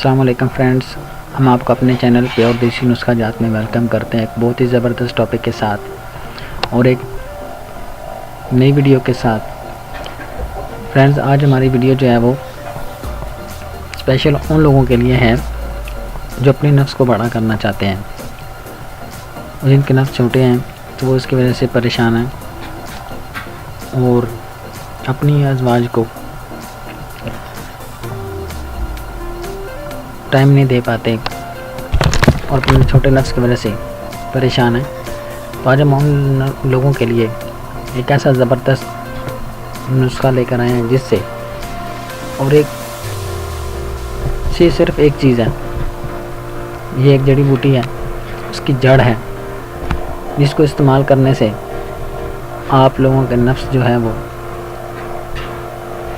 अस्सलाम वालेकुम फ्रेंड्स, हम आपको अपने चैनल प्योर देसी नुस्खा जात में वेलकम करते हैं एक बहुत ही ज़बरदस्त टॉपिक के साथ और एक नई वीडियो के साथ। फ्रेंड्स, आज हमारी वीडियो जो है वो स्पेशल उन लोगों के लिए है जो अपने नफ्स को बड़ा करना चाहते हैं और जिनके नफ्स छोटे हैं तो वो इसकी वजह से परेशान हैं और अपनी अज़वाज को टाइम नहीं दे पाते और अपने छोटे नफ्स की वजह से परेशान हैं। तो आज हम उन लोगों के लिए एक ऐसा ज़बरदस्त नुस्खा लेकर आए हैं जिससे और सिर्फ एक चीज़ है, ये एक जड़ी बूटी है, उसकी जड़ है, जिसको इस्तेमाल करने से आप लोगों के नफ्स जो है वो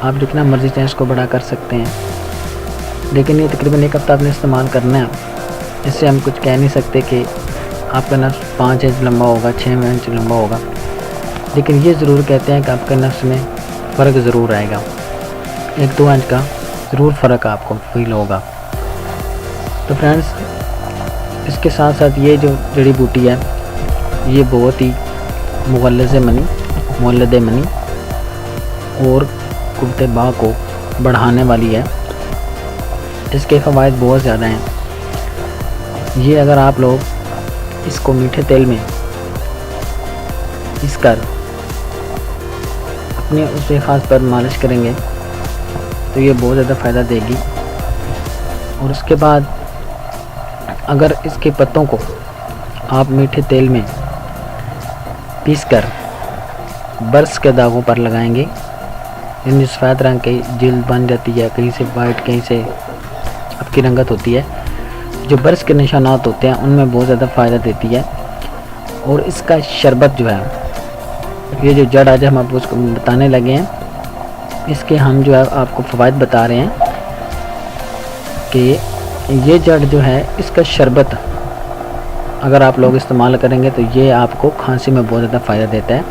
आप जितना मर्ज़ी चाहें इसको बड़ा कर सकते हैं। लेकिन ये तकरीबन एक हफ्ता आपने इस्तेमाल करना है। इससे हम कुछ कह नहीं सकते कि आपका नफ्स 5 इंच लंबा होगा, 6 इंच लंबा होगा, लेकिन ये ज़रूर कहते हैं कि आपके नफ्स में फ़र्क ज़रूर आएगा, 1-2 इंच का ज़रूर फ़र्क आपको फील होगा। तो फ्रेंड्स, इसके साथ साथ ये जो जड़ी बूटी है ये बहुत ही मुग़ल्लिज़ मनी और कुव्वत बा को बढ़ाने वाली है। इसके फ़वाइद बहुत ज़्यादा हैं। ये अगर आप लोग इसको मीठे तेल में पीसकर अपने उसके ख़ास पर मालिश करेंगे तो ये बहुत ज़्यादा फ़ायदा देगी। और उसके बाद अगर इसके पत्तों को आप मीठे तेल में पीसकर बर्स के दागों पर लगाएंगे, इनमें सफ़ेद रंग की जिल्द बन जाती है, कहीं से वाइट कहीं से आपकी रंगत होती है, जो बर्स के निशानात होते हैं उनमें बहुत ज़्यादा फ़ायदा देती है। और इसका शरबत जो है, ये जो जड़ आज हम आपको उसको बताने लगे हैं, इसके हम जो है आपको फ़वाइद बता रहे हैं कि ये जड़ जो है इसका शरबत अगर आप लोग इस्तेमाल करेंगे तो ये आपको खांसी में बहुत ज़्यादा फ़ायदा देता है,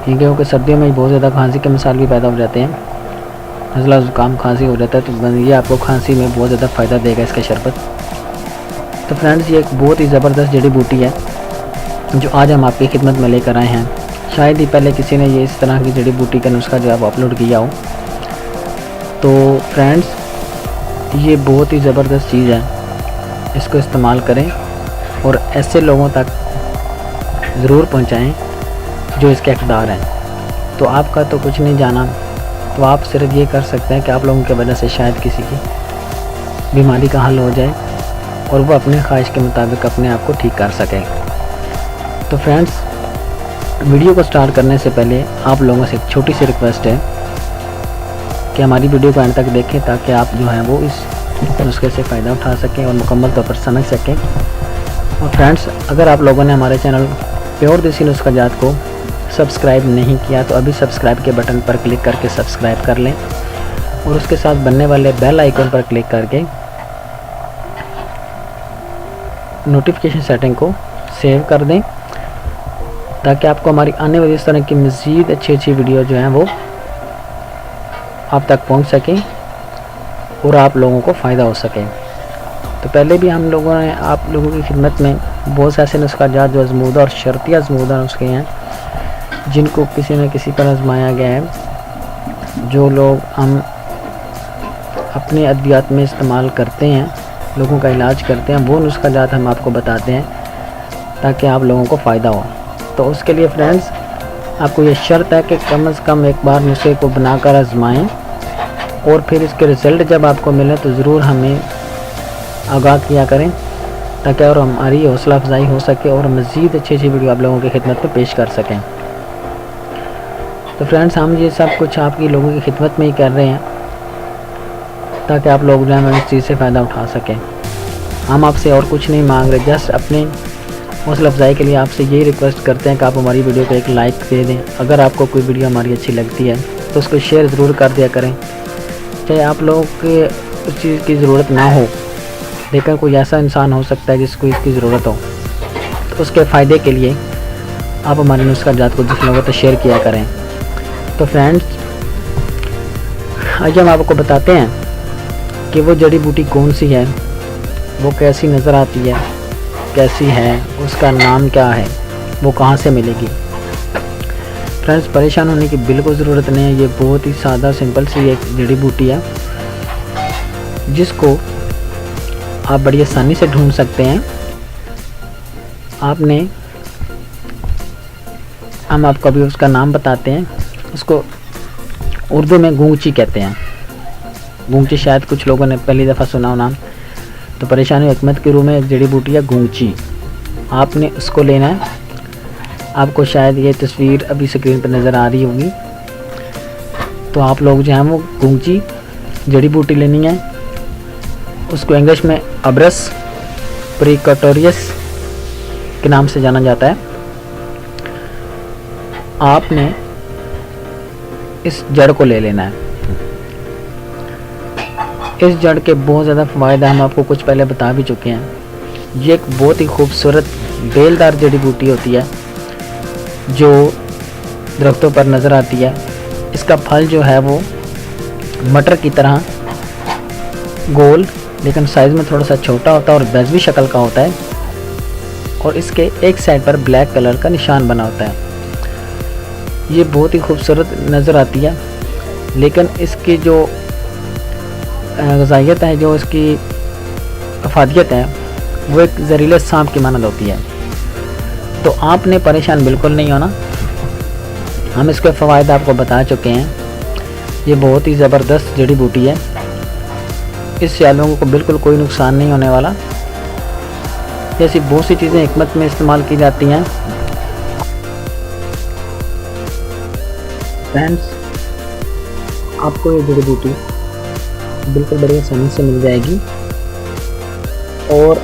क्योंकि सर्दियों में बहुत ज़्यादा खांसी के मसाइल भी पैदा हो जाते हैं, नज़ला ज़ुकाम खांसी हो जाता है, तो ये आपको खांसी में बहुत ज़्यादा फ़ायदा देगा इसका शरबत। तो फ्रेंड्स, ये एक बहुत ही ज़बरदस्त जड़ी बूटी है जो आज हम आपकी खिदमत में लेकर आए हैं। शायद ही पहले किसी ने ये इस तरह की जड़ी बूटी का नुस्खा जो है अपलोड किया हो। तो फ्रेंड्स, ये बहुत ही ज़बरदस्त चीज़ है, इसको इस्तेमाल करें और ऐसे लोगों तक ज़रूर पहुँचाएँ जो इसके हकदार हैं। तो आपका तो कुछ नहीं जाना, तो आप सिर्फ ये कर सकते हैं कि आप लोगों की वजह से शायद किसी की बीमारी का हल हो जाए और वो अपने ख्वाहिश के मुताबिक अपने आप को ठीक कर सकें। तो फ्रेंड्स, वीडियो को स्टार्ट करने से पहले आप लोगों से एक छोटी सी रिक्वेस्ट है कि हमारी वीडियो को अंत तक देखें ताकि आप जो है वो इस नुस्खे से फ़ायदा उठा सकें और मुकम्मल तौर पर समझ सकें। और फ्रेंड्स, अगर आप लोगों ने हमारे चैनल प्योर देसी नुस्खा जात को सब्सक्राइब नहीं किया तो अभी सब्सक्राइब के बटन पर क्लिक करके सब्सक्राइब कर लें और उसके साथ बनने वाले बेल आइकन पर क्लिक करके नोटिफिकेशन सेटिंग को सेव कर दें ताकि आपको हमारी आने वाली इस तरह की मज़ीद अच्छी वीडियो जो हैं वो आप तक पहुंच सकें और आप लोगों को फ़ायदा हो सके। तो पहले भी हम लोगों ने आप लोगों की खिदमत में बहुत से ऐसे नुस्खा जात जो आजमूदा और शर्तिया आजमूदा नुस्खे हैं जिनको किसी न किसी पर आजमाया गया है, जो लोग हम अपने अद्वियात में इस्तेमाल करते हैं, लोगों का इलाज करते हैं, वो नुस्खा जात हम आपको बताते हैं ताकि आप लोगों को फ़ायदा हो। तो उसके लिए फ्रेंड्स, आपको ये शर्त है कि कम से कम एक बार नुस्खे को बनाकर आजमाएं और फिर इसके रिज़ल्ट जब आपको मिले तो ज़रूर हमें आगाह किया करें ताकि और हमारी हौसला अफजाई हो सके और मज़ीद अच्छी वीडियो आप लोगों की खिदमत में पेश कर सकें। तो फ्रेंड्स, हम ये सब कुछ आपकी लोगों की खिदमत में ही कर रहे हैं ताकि आप लोग जो है इस चीज़ से फ़ायदा उठा सकें। हम आपसे और कुछ नहीं मांग रहे, जस्ट अपने हौसला अफजाई के लिए आपसे यही रिक्वेस्ट करते हैं कि आप हमारी वीडियो को एक लाइक दे दें। अगर आपको कोई वीडियो हमारी अच्छी लगती है तो उसको शेयर ज़रूर कर दिया करें। चाहे आप लोगों के उस चीज़ की ज़रूरत ना हो, लेकिन कोई ऐसा इंसान हो सकता है जिसको इसकी ज़रूरत हो, तो उसके फ़ायदे के लिए आप हमारे नुस्खा जात को दूसरे लोगों तक शेयर किया करें। तो फ्रेंड्स, आज हम आपको बताते हैं कि वो जड़ी बूटी कौन सी है, वो कैसी नज़र आती है, कैसी है, उसका नाम क्या है, वो कहाँ से मिलेगी। फ्रेंड्स, परेशान होने की बिल्कुल ज़रूरत नहीं है। ये बहुत ही सादा सिंपल सी एक जड़ी बूटी है जिसको आप बड़ी आसानी से ढूंढ सकते हैं। हम आपको अभी उसका नाम बताते हैं। उसको उर्दू में गूंगची कहते हैं। गूंगची शायद कुछ लोगों ने पहली दफ़ा सुना हो नाम। तो परेशानी हिकमत के रूह में एक जड़ी बूटी है गूंगची। आपने उसको लेना है। आपको शायद ये तस्वीर अभी स्क्रीन पर नज़र आ रही होगी। तो आप लोग जो हैं वो गूंगची जड़ी बूटी लेनी है। उसको इंग्लिश में अब्रस प्रिकटोरियस के नाम से जाना जाता है। आपने इस जड़ को ले लेना है। इस जड़ के बहुत ज़्यादा फ़ायदा हम आपको कुछ पहले बता भी चुके हैं। ये एक बहुत ही खूबसूरत बेलदार जड़ी बूटी होती है जो दरख्तों पर नज़र आती है। इसका फल जो है वो मटर की तरह गोल लेकिन साइज़ में थोड़ा सा छोटा होता है और बेज़वी शक्ल का होता है और इसके एक साइड पर ब्लैक कलर का निशान बना होता है। ये बहुत ही खूबसूरत नज़र आती है, लेकिन इसकी जो ग़िज़ाइयत है, जो इसकी अफादियत है, वो एक ज़हरीले सांप की मानद होती है। तो आपने परेशान बिल्कुल नहीं होना। हम इसके फ़वाइद आपको बता चुके हैं। ये बहुत ही ज़बरदस्त जड़ी बूटी है। इससे आप लोगों को बिल्कुल कोई नुकसान नहीं होने वाला। जैसी बहुत सी चीज़ें हिकमत में इस्तेमाल की जाती हैं। फ्रेंड्स, आपको ये जड़ी बूटी बिल्कुल बड़ी आसानी से मिल जाएगी और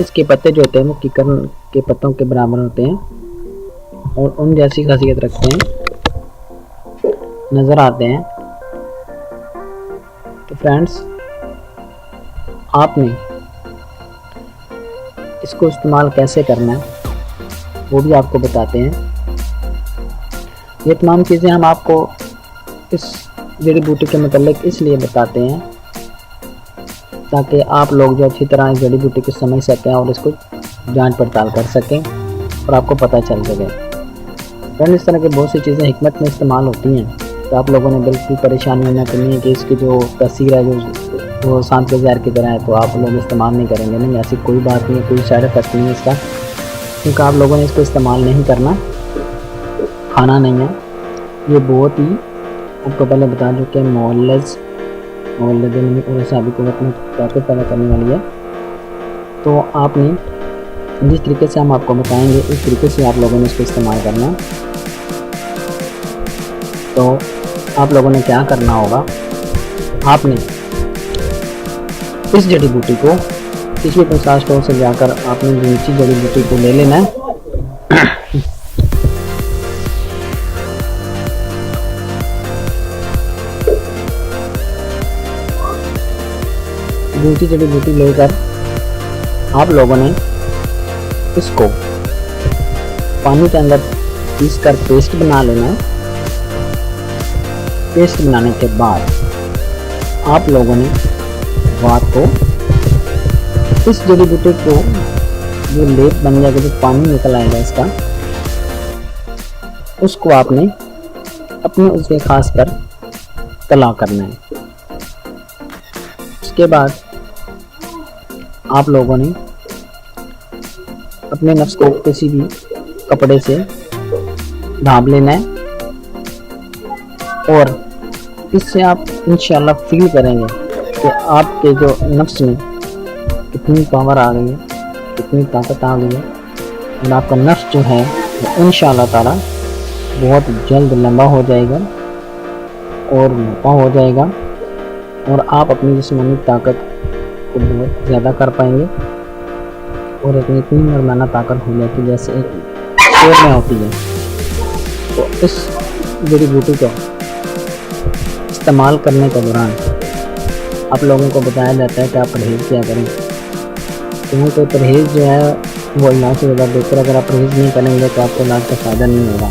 इसके पत्ते जो होते हैं वो किकन के पत्तों के बराबर होते हैं और उन जैसी खासियत रखते हैं, नज़र आते हैं। तो फ्रेंड्स, आपने इसको इस्तेमाल कैसे करना है वो भी आपको बताते हैं। ये तमाम चीज़ें हम आपको इस जड़ी बूटी के मतलब इसलिए बताते हैं ताकि आप लोग जो अच्छी तरह इस जड़ी बूटी को समझ सकें और इसको जांच पड़ताल कर सकें और आपको पता चल सके। फ्रेंड, इस तरह की बहुत सी चीज़ें हिकमत में इस्तेमाल होती हैं, तो आप लोगों ने बिल्कुल परेशानी होना करनी है कि इसकी जो तस्वीर है जो सांप के जहर की तरह है, तो आप लोग इस्तेमाल नहीं करेंगे। नहीं, ऐसी कोई बात नहीं है, कोई साइड इफेक्ट नहीं है इसका, क्योंकि आप लोगों ने इसको इस्तेमाल नहीं करना, खाना नहीं है। ये बहुत ही आपको पहले बता चुके हैं मोलज और साबित कुव्वत में ताकत पैदा करने वाली है। तो आपने जिस तरीके से हम आपको बताएंगे इस तरीके से आप लोगों ने इसको इस्तेमाल करना। तो आप लोगों ने क्या करना होगा, आपने इस जड़ी बूटी को किसी प्रसाद स्टोर से जाकर आपने नीची जड़ी बूटी को ले लेना है। दूसरी जड़ी बूटी लेकर आप लोगों ने इसको पानी के अंदर पीस कर पेस्ट बना लेना है। पेस्ट बनाने के बाद आप लोगों ने रात को इस जड़ी बूटी को जो लेप बन जाएगा, जो पानी निकल आएगा इसका, उसको आपने अपने उसके खास पर तला करना है। उसके बाद आप लोगों ने अपने नफ्स को किसी भी कपड़े से ढांप लेना है और इससे आप इंशाल्लाह फील करेंगे कि आपके जो नफ्स में कितनी पावर आ गई है, कितनी ताकत आ गई है और आपका नफ्स जो है वो इंशाल्लाह ताला बहुत जल्द लंबा हो जाएगा और मोटा हो जाएगा और आप अपनी जिस्मानी ताकत को बहुत ज़्यादा कर पाएंगे और इतनी मर्दाना ताकत हो जाती जैसे एक शेर में होती है। तो इस जड़ी बूटी को इस्तेमाल करने के दौरान आप लोगों को बताया जाता है कि आप परहेज़ क्या करें, क्योंकि परहेज़ जो है वो इलाज से ज़्यादा बेहतर। अगर आप परहेज़ नहीं करेंगे तो आपको इलाज का फ़ायदा नहीं होगा।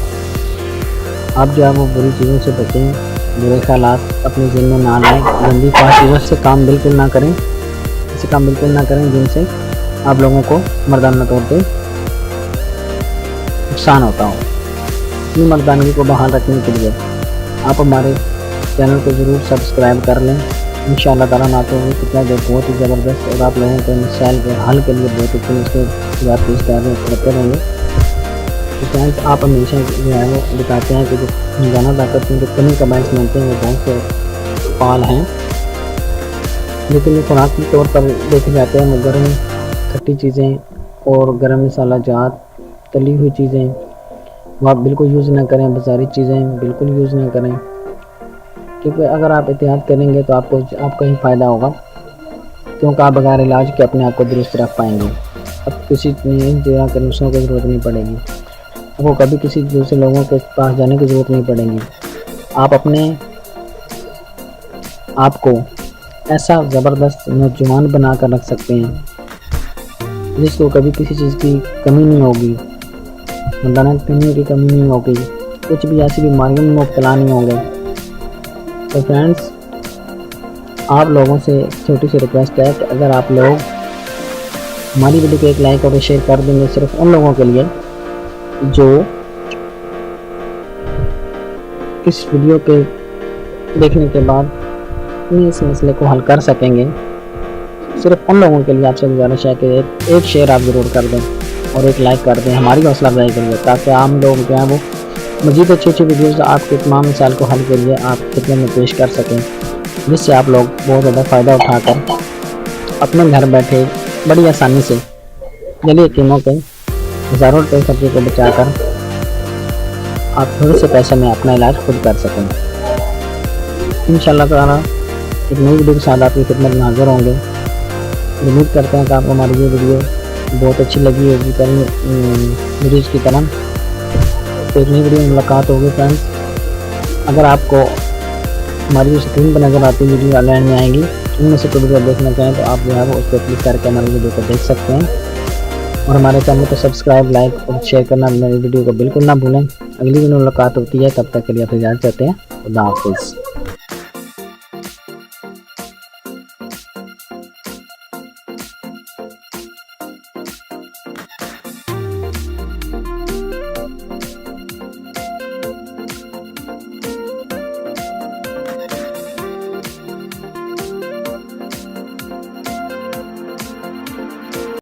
आप जो है वो बुरी चीज़ों से बचें बुरे ख्यालात अपने दिल में ना लाएं, गंदी ख्वाहिश चीज़ों से काम बिल्कुल ना करें, ऐसे काम बिल्कुल ना करें जिनसे आप लोगों को मर्दाना तौर पे नुकसान होता हो। अपनी मर्दानगी को बहाल रखने के लिए आप हमारे चैनल को ज़रूर सब्सक्राइब कर लें। इंशाअल्लाह ताला ना तो कितना जो बहुत ही ज़बरदस्त और आप लोगों को मिसाल के हल के लिए बहुत अच्छे उसके बात पेश करते रहेंगे। तो फ्रेंड्स, आप हमेशा जो है वो दिखाते हैं कि जो रोज़ाना ताकत में जो कमी का बायस बनते हैं वो बहुत से पाल हैं, लेकिन ये खुराक के तौर पर देखे जाते हैं। गर्म खट्टी चीज़ें और गर्म मसाला जात तली हुई चीज़ें वो आप बिल्कुल यूज़ ना करें, बाज़ारी चीज़ें बिल्कुल यूज़ ना करें, क्योंकि अगर आप एहतियात करेंगे तो आपका ही फ़ायदा होगा, क्योंकि आप बगैर इलाज के अपने आप को दुरुस्त रख पाएंगे। अब किसी जगह के नुस्खों की ज़रूरत नहीं पड़ेगी, आपको कभी किसी दूसरे लोगों के पास जाने की ज़रूरत नहीं पड़ेगी। आप अपने आप को ऐसा ज़बरदस्त नौजवान बना कर रख सकते हैं जिसको कभी किसी चीज़ की कमी नहीं होगी, मर्दाना पीने की कमी नहीं होगी, कुछ भी ऐसी बीमारियों में मुब्तला नहीं होंगे। तो फ्रेंड्स, आप लोगों से छोटी सी रिक्वेस्ट है कि अगर आप लोग हमारी वीडियो को एक लाइक और शेयर कर देंगे, सिर्फ उन लोगों के लिए जो इस वीडियो के देखने के बाद इस मसले को हल कर सकेंगे, सिर्फ उन लोगों के लिए आपसे गुजारिश है कि एक शेयर आप ज़रूर कर दें और एक लाइक कर दें, हमारी हौसला अफजाई करिए, ताकि आम लोग जो हैं वो मज़ीद अच्छी वीडियोज़ आपके तमाम मिसाल को हल के लिए आप खिदमत में पेश कर सकें, जिससे आप लोग बहुत ज़्यादा फ़ायदा उठाकर अपने घर बैठे बड़ी आसानी से जली कीमों के हज़ारों रुपये खर्चे को बचाकर आप थोड़े से पैसे में अपना इलाज खुद कर सकें। इंशाअल्लाह ताला एक नई वीडियो के साथ आपकी खिदमत में हाज़िर होंगे। उम्मीद करते हैं कि आपको हमारी ये वीडियो बहुत अच्छी लगी होगी वीडियोज़ की तरह। तो एक नई वीडियो में मुलाकात होगी फ्रेंड्स। अगर आपको हमारी जो स्क्रीन पर नज़र आती वीडियो ऑनलाइन में आएंगी, उनमें से कोई वीडियो देखना चाहें तो आप जो है वो उस पर क्लिक करके हमारी वीडियो को देख सकते हैं। और हमारे चैनल को सब्सक्राइब, लाइक और शेयर करना मेरी वीडियो को बिल्कुल ना भूलें। अगली वीडियो में मुलाकात होती है, तब तक के लिए आप इजाज़त चाहते हैं। खुदा हाफिज़।